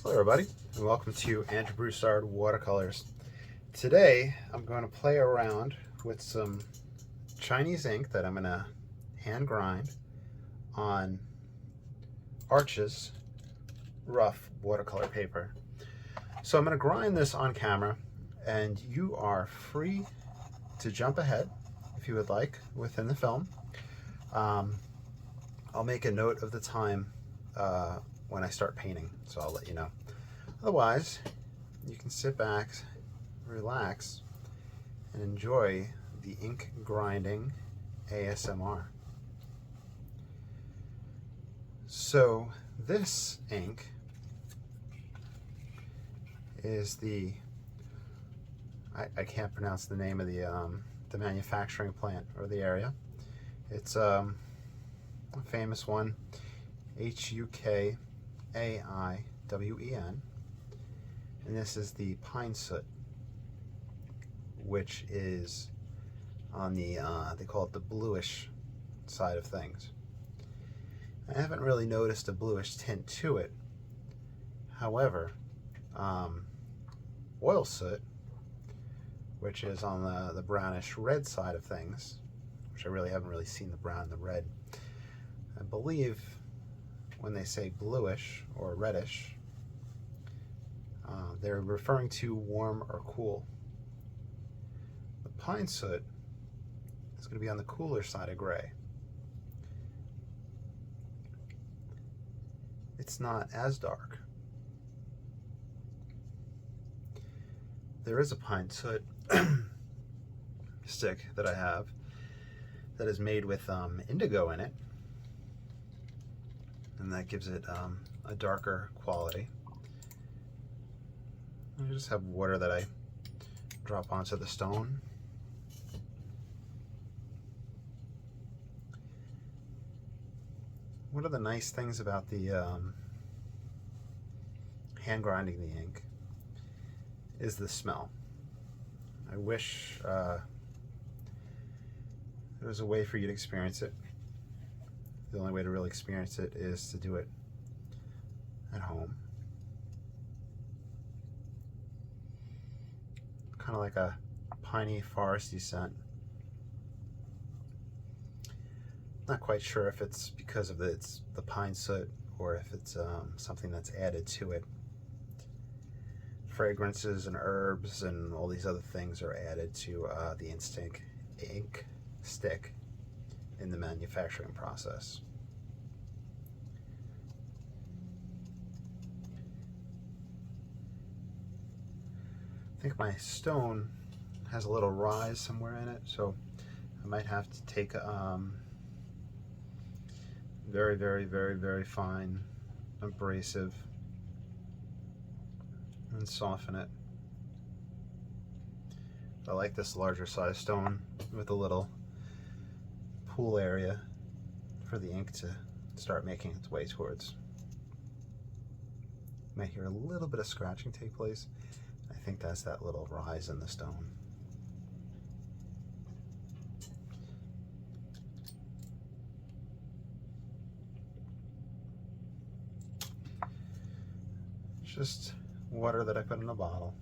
Hello everybody, and welcome to Andrew Broussard Watercolors. Today I'm going to play around with some Chinese ink that I'm going to hand grind on Arches rough watercolor paper. So I'm going to grind this on camera, and you are free to jump ahead if you would like within the film. I'll make a note of the time when I start painting, so I'll let you know. Otherwise, you can sit back, relax, and enjoy the ink grinding ASMR. So this ink is I can't pronounce the name of the manufacturing plant or the area. It's a famous one, HUKAIWEN, and this is the pine soot, which is on the they call it the bluish side of things. I haven't really noticed a bluish tint to it. However, oil soot, which is on the brownish red side of things, which I really haven't seen the brown and the red. I believe when they say bluish or reddish, they're referring to warm or cool. The pine soot is going to be on the cooler side of gray. It's not as dark. There is a pine soot stick that I have that is made with indigo in it, and that gives it a darker quality. I just have water that I drop onto the stone. One of the nice things about the hand grinding the ink is the smell. I wish there was a way for you to experience it. The only way to really experience it is to do it at home. Kind of like a piney, foresty scent. Not quite sure if it's because of the pine soot or if it's something that's added to it. Fragrances and herbs and all these other things are added to the ink stick in the manufacturing process. I think my stone has a little rise somewhere in it, so I might have to take very fine abrasive and soften it. I like this larger size stone with a little pool area for the ink to start making its way towards. You might hear a little bit of scratching take place. I think that's that little rise in the stone. It's just water that I put in a bottle.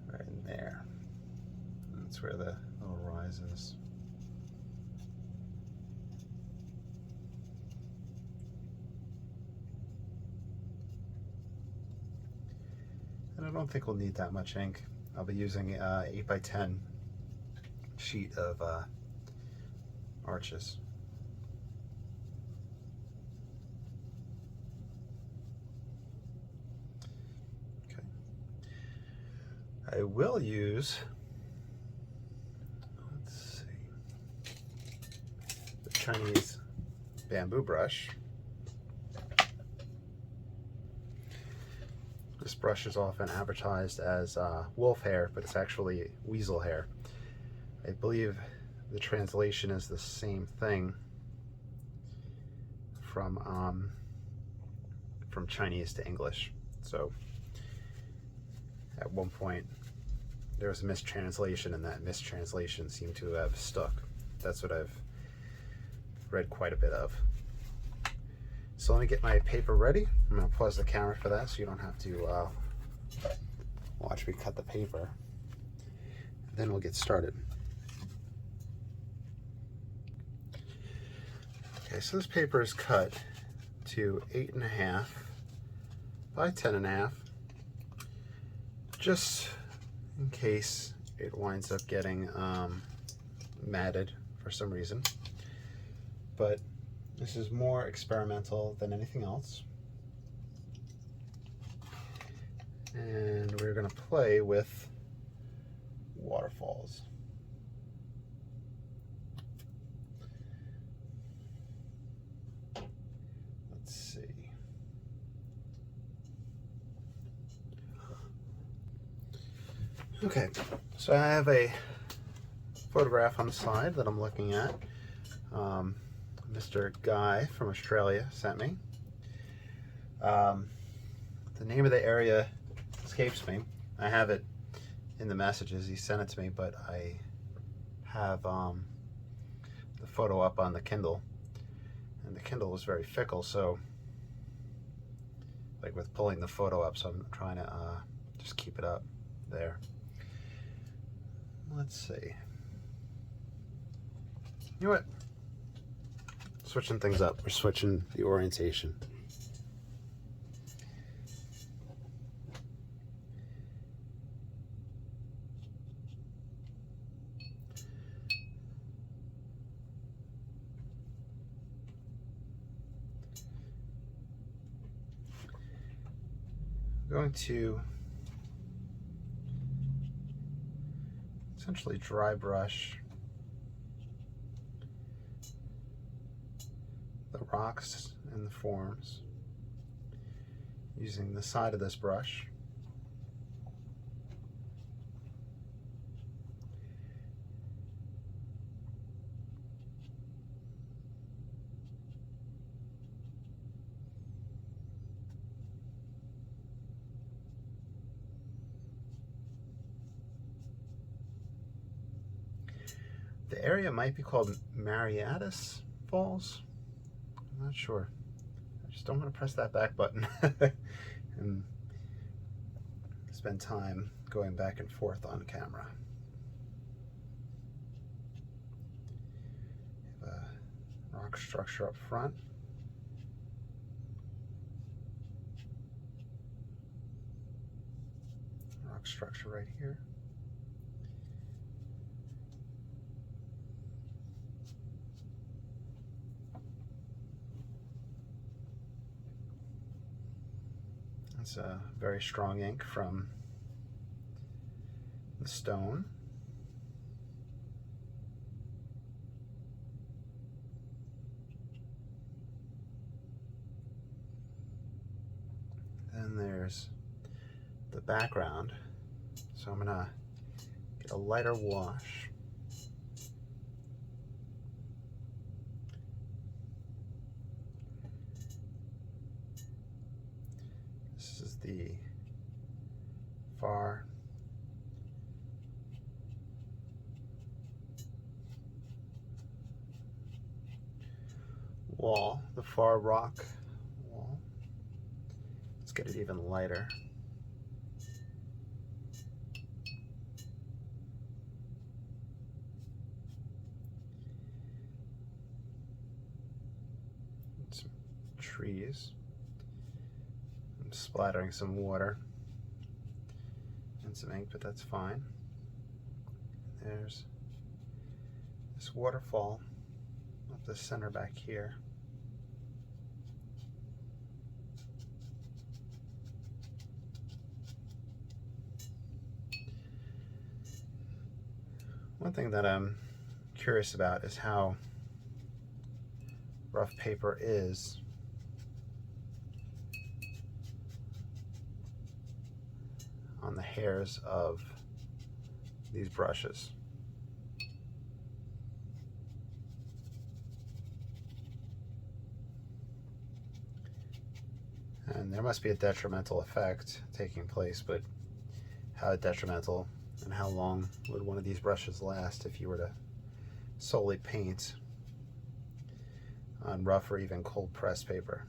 Right in there. That's where the little rise is. And I don't think we'll need that much ink. I'll be using an 8x10 sheet of Arches. Okay. I will use, let's see, the Chinese bamboo brush. This brush is often advertised as wolf hair, but it's actually weasel hair. I believe the translation is the same thing from from Chinese to English. So at one point there was a mistranslation, and that mistranslation seemed to have stuck. That's what I've read quite a bit of. So let me get my paper ready. I'm going to pause the camera for that so you don't have to watch me cut the paper. Then we'll get started. Okay, so this paper is cut to 8.5 by 10.5, just in case it winds up getting matted for some reason. But this is more experimental than anything else. And we're going to play with waterfalls. Let's see. Okay, so I have a photograph on the side that I'm looking at. Mr. Guy from Australia sent me. The name of the area escapes me. I have it in the messages. He sent it to me, but I have the photo up on the Kindle, and the Kindle was very fickle, so like with pulling the photo up, so I'm trying to just keep it up there. Let's see. You know what? Switching things up. We're switching the orientation. I'm going to essentially dry brush the rocks and the forms using the side of this brush. The area might be called Marianas Falls. I'm not sure. I just don't want to press that back button and spend time going back and forth on camera. We have a rock structure up front. Rock structure right here. It's a very strong ink from the stone. Then there's the background. So I'm gonna get a lighter wash. This is the far wall, the far rock wall. Let's get it even lighter. Some trees. I'm splattering some water and some ink, but that's fine. There's this waterfall up the center back here. One thing that I'm curious about is how rough paper is on the hairs of these brushes. And there must be a detrimental effect taking place, but how detrimental and how long would one of these brushes last if you were to solely paint on rough or even cold press paper?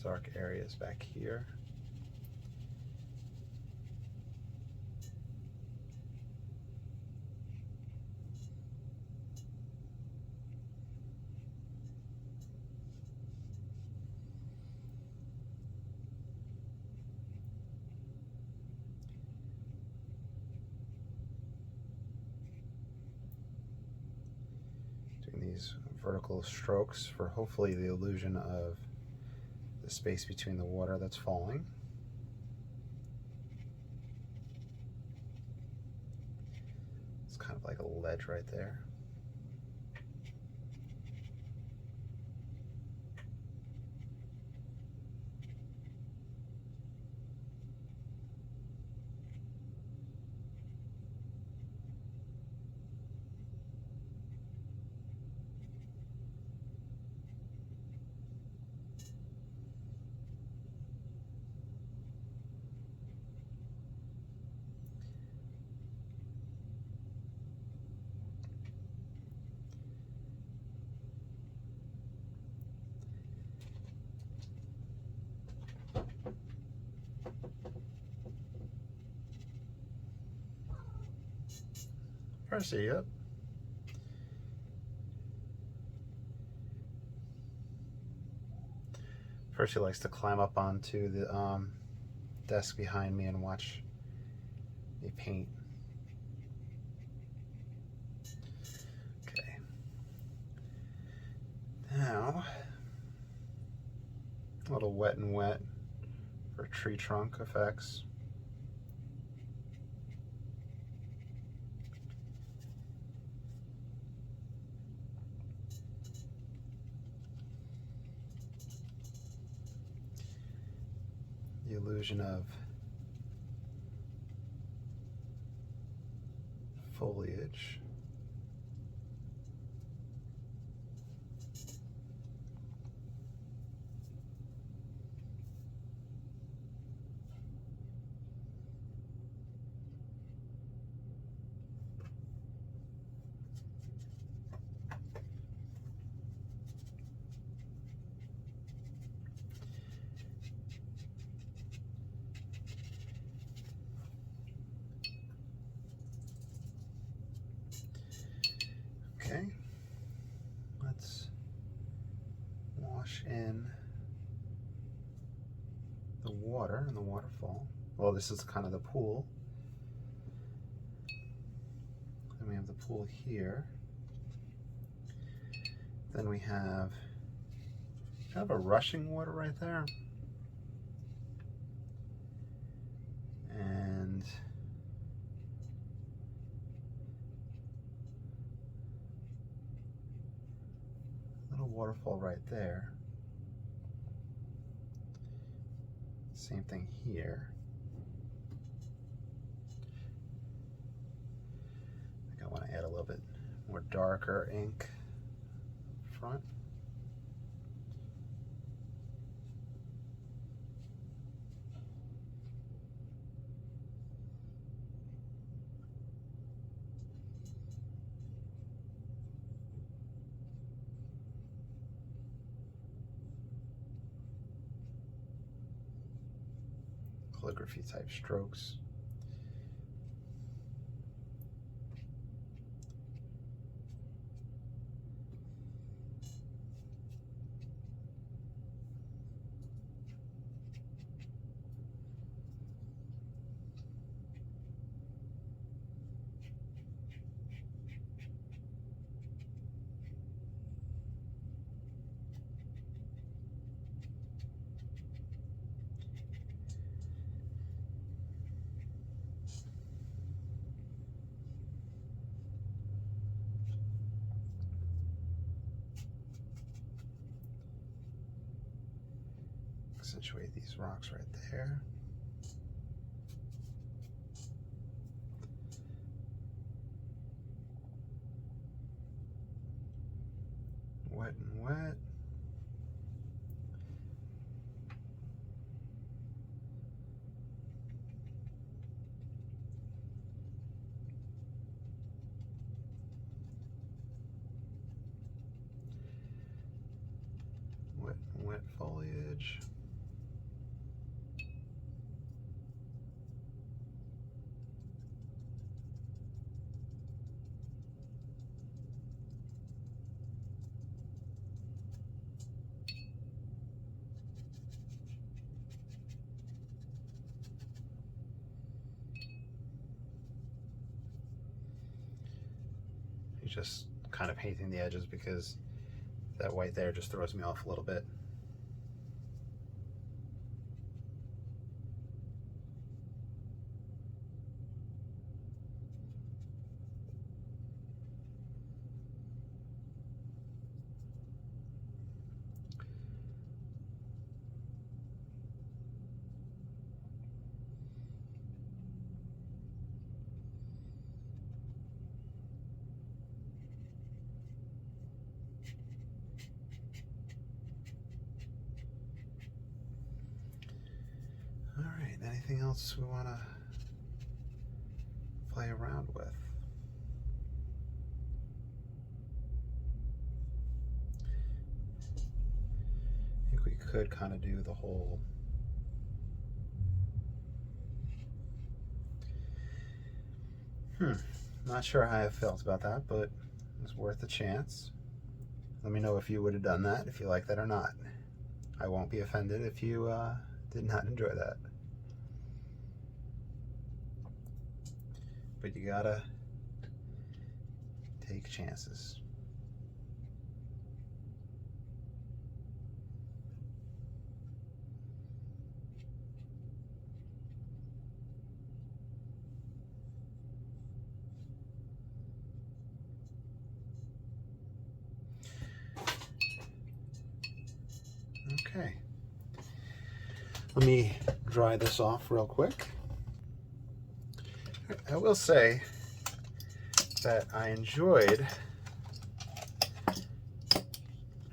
Dark areas back here. Doing these vertical strokes for hopefully the illusion of the space between the water that's falling. It's kind of like a ledge right there. Percy, yep. Percy likes to climb up onto the desk behind me and watch me paint. Okay. Now, a little wet and wet for tree trunk effects. The illusion of foliage. Okay, let's wash in the water in the waterfall. Well, this is kind of the pool. Then we have the pool here. Then we have kind of a rushing water right there. And little waterfall right there. Same thing here. I think I want to add a little bit more darker ink front. Calligraphy type strokes. Accentuate these rocks right there. Wet and wet. Wet and wet foliage. Just kind of painting the edges because that white there just throws me off a little bit. Anything else we want to play around with? I think we could kind of do the whole not sure how I felt about that, but it's worth a chance. Let me know if you would have done that, if you like that or not. I won't be offended if you did not enjoy that. But you gotta take chances. Okay. Let me dry this off real quick. I will say that I enjoyed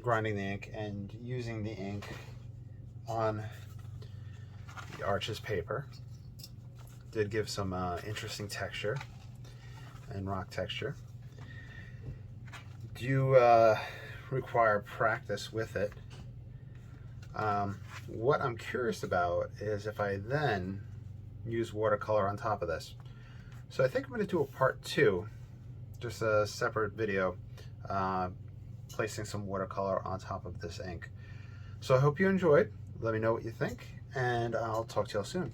grinding the ink and using the ink on the Arches paper. Did give some interesting texture and rock texture. Do require practice with it. What I'm curious about is if I then use watercolor on top of this. So I think I'm going to do a part 2, just a separate video, placing some watercolor on top of this ink. So I hope you enjoyed. Let me know what you think, and I'll talk to you all soon.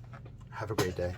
Have a great day.